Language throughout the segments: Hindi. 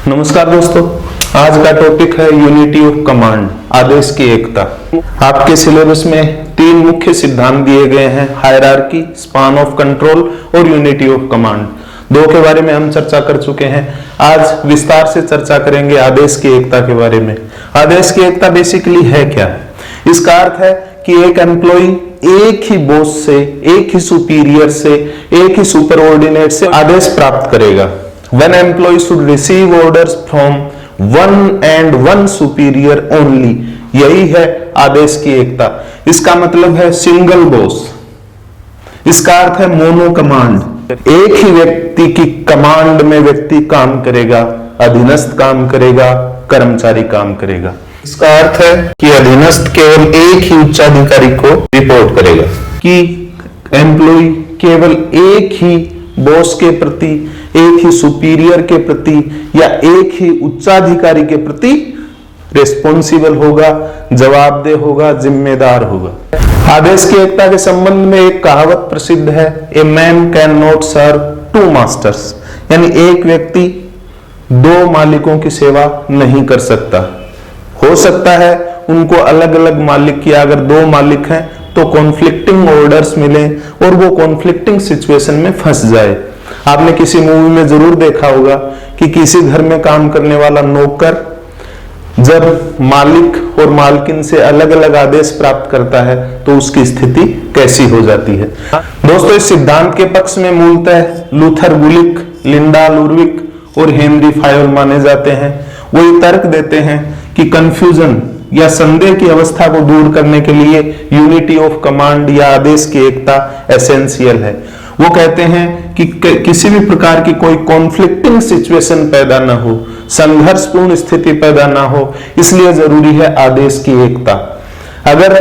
नमस्कार दोस्तों, आज का टॉपिक है यूनिटी ऑफ कमांड, आदेश की एकता। आपके सिलेबस में तीन मुख्य सिद्धांत दिए गए हैं, हायरार्की, स्पान ऑफ कंट्रोल और यूनिटी ऑफ कमांड। दो के बारे में हम चर्चा कर चुके हैं, आज विस्तार से चर्चा करेंगे आदेश की एकता के बारे में। आदेश की एकता बेसिकली है क्या? इसका अर्थ है कि एक एम्प्लॉय एक ही बॉस से, एक ही सुपीरियर से, एक ही सुपरऑर्डिनेट से आदेश प्राप्त करेगा। When employee should receive orders from one and one superior only, यही है आदेश की एकता। इसका मतलब है सिंगल बॉस, इसका अर्थ है मोनो कमांड। एक ही व्यक्ति की कमांड में व्यक्ति काम करेगा, अधीनस्थ काम करेगा, कर्मचारी काम करेगा। इसका अर्थ है कि अधीनस्थ केवल एक ही उच्चाधिकारी को रिपोर्ट करेगा, कि एम्प्लॉय केवल एक ही बॉस के प्रति, एक ही सुपीरियर के प्रति या एक ही उच्चाधिकारी के प्रति रिस्पॉन्सिबल होगा, जवाबदेह होगा, जिम्मेदार होगा। आदेश की एकता के संबंध में एक कहावत प्रसिद्ध है, a man can not serve two masters, यानी एक व्यक्ति दो मालिकों की सेवा नहीं कर सकता। हो सकता है उनको अलग अलग मालिक किया, अगर दो मालिक हैं तो कॉन्फ्लिक्टिंग ऑर्डर्स मिले और वो कॉन्फ्लिक्टिंग सिचुएशन में फंस जाए। आपने किसी मूवी में जरूर देखा होगा कि किसी घर में काम करने वाला नौकर जब मालिक और मालकिन से अलग अलग आदेश प्राप्त करता है तो उसकी स्थिति कैसी हो जाती है। दोस्तों, इस सिद्धांत के पक्ष में मूलतः लूथर गुलिक, लिंडा लुर्विक और हेनरी फायोल माने जाते हैं। वो ये तर्क देते हैं कि कंफ्यूजन या संदेह की अवस्था को दूर करने के लिए यूनिटी ऑफ कमांड या आदेश की एकता एसेंशियल है। वो कहते हैं कि किसी भी प्रकार की कोई कॉन्फ्लिक्टिंग सिचुएशन पैदा ना हो, संघर्षपूर्ण स्थिति पैदा ना हो, इसलिए जरूरी है आदेश की एकता। अगर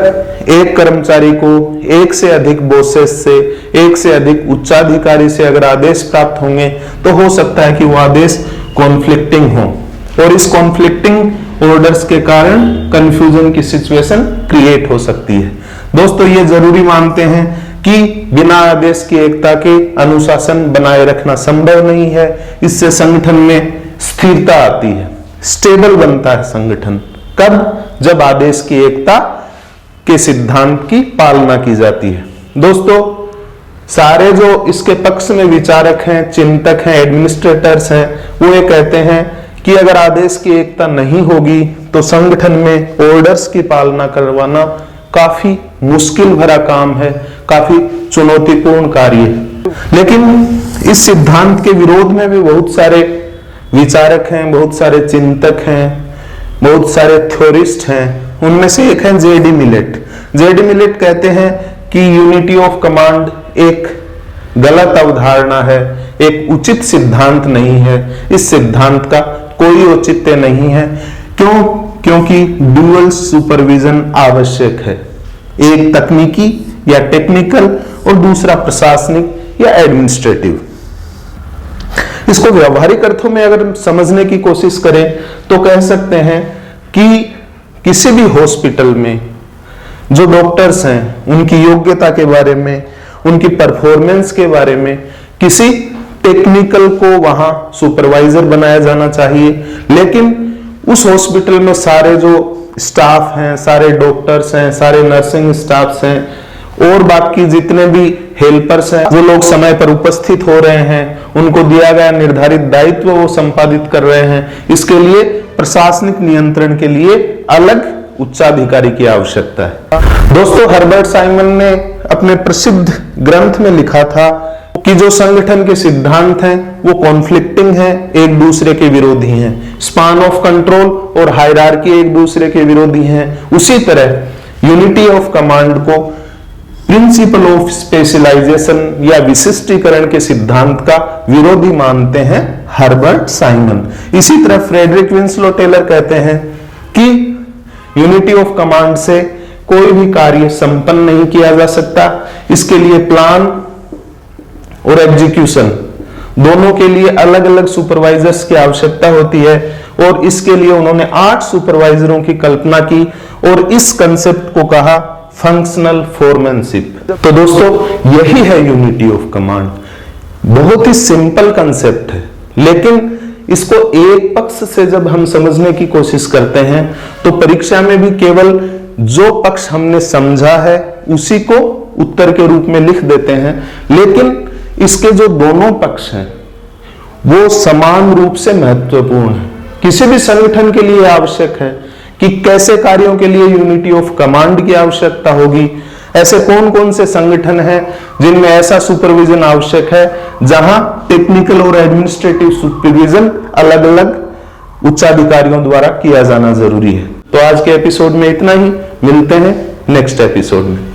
एक कर्मचारी को एक से अधिक बॉसेस से, एक से अधिक उच्चाधिकारी से अगर आदेश प्राप्त होंगे तो हो सकता है कि वो आदेश कॉन्फ्लिक्टिंग हो और इस कॉन्फ्लिक्टिंग ऑर्डर्स के कारण कंफ्यूजन की सिचुएशन क्रिएट हो सकती है। दोस्तों, ये जरूरी मानते हैं कि बिना आदेश की एकता के अनुशासन बनाए रखना संभव नहीं है। इससे संगठन में स्थिरता आती है, स्टेबल बनता है संगठन। कब? जब आदेश की एकता के सिद्धांत की पालना की जाती है। दोस्तों, सारे जो इसके पक्ष में विचारक हैं, चिंतक हैं, एडमिनिस्ट्रेटर्स हैं, वो ये कहते हैं कि अगर आदेश की एकता नहीं होगी तो संगठन में ऑर्डर्स की पालना करवाना काफी मुश्किल भरा काम है, काफी चुनौतीपूर्ण कार्य है। लेकिन इस सिद्धांत के विरोध में भी बहुत सारे विचारक हैं, बहुत सारे चिंतक हैं, बहुत सारे थ्योरिस्ट हैं। उनमें से एक है जेडी मिलेट। जेडी मिलेट कहते हैं कि यूनिटी ऑफ कमांड एक गलत अवधारणा है, एक उचित सिद्धांत नहीं है। इस सिद्धांत का कोई औचित्य नहीं है। क्यों? क्योंकि डुअल सुपरविजन आवश्यक है, एक तकनीकी या टेक्निकल और दूसरा प्रशासनिक या एडमिनिस्ट्रेटिव। इसको व्यवहारिक अर्थों में अगर समझने की कोशिश करें तो कह सकते हैं कि किसी भी हॉस्पिटल में जो डॉक्टर्स हैं उनकी योग्यता के बारे में, उनकी परफॉर्मेंस के बारे में किसी टेक्निकल को वहां सुपरवाइजर बनाया जाना चाहिए। लेकिन उस हॉस्पिटल में सारे जो स्टाफ हैं, सारे डॉक्टर्स हैं, सारे नर्सिंग स्टाफ्स हैं और बाकी जितने भी हेल्पर्स हैं, वो लोग समय पर उपस्थित हो रहे हैं, उनको दिया गया निर्धारित दायित्व वो संपादित कर रहे हैं। इसके लिए प्रशासनिक नियंत्रण के लिए अलग उच्चाधिकारी की आवश्यकता है। दोस्तों, हर्बर्ट साइमन ने अपने प्रसिद्ध ग्रंथ में लिखा था कि जो संगठन के सिद्धांत हैं वो कॉन्फ्लिक्टिंग हैं, एक दूसरे के विरोधी हैं। स्पान ऑफ कंट्रोल और हायरार्की एक दूसरे के विरोधी हैं। उसी तरह यूनिटी ऑफ कमांड को प्रिंसिपल ऑफ स्पेशलाइजेशन या विशिष्टीकरण के सिद्धांत का विरोधी मानते हैं हर्बर्ट साइमन। इसी तरह फ्रेडरिक विंस्लो टेलर कहते हैं कि यूनिटी ऑफ कमांड से कोई भी कार्य संपन्न नहीं किया जा सकता। इसके लिए प्लान और एग्जीक्यूशन दोनों के लिए अलग अलग सुपरवाइजर्स की आवश्यकता होती है और इसके लिए उन्होंने 8 सुपरवाइजरों की कल्पना की और इस कंसेप्ट को कहा फंक्शनल फोरमैनशिप। तो दोस्तों, यही है यूनिटी ऑफ कमांड। बहुत ही सिंपल कंसेप्ट है, लेकिन इसको एक पक्ष से जब हम समझने की कोशिश करते हैं तो परीक्षा में भी केवल जो पक्ष हमने समझा है उसी को उत्तर के रूप में लिख देते हैं, लेकिन इसके जो दोनों पक्ष हैं वो समान रूप से महत्वपूर्ण है। किसी भी संगठन के लिए आवश्यक है कि कैसे कार्यों के लिए यूनिटी ऑफ कमांड की आवश्यकता होगी, ऐसे कौन कौन से संगठन हैं जिनमें ऐसा सुपरविजन आवश्यक है जहां टेक्निकल और एडमिनिस्ट्रेटिव सुपरविजन अलग अलग उच्चाधिकारियों द्वारा किया जाना जरूरी है। तो आज के एपिसोड में इतना ही, मिलते हैं नेक्स्ट एपिसोड में।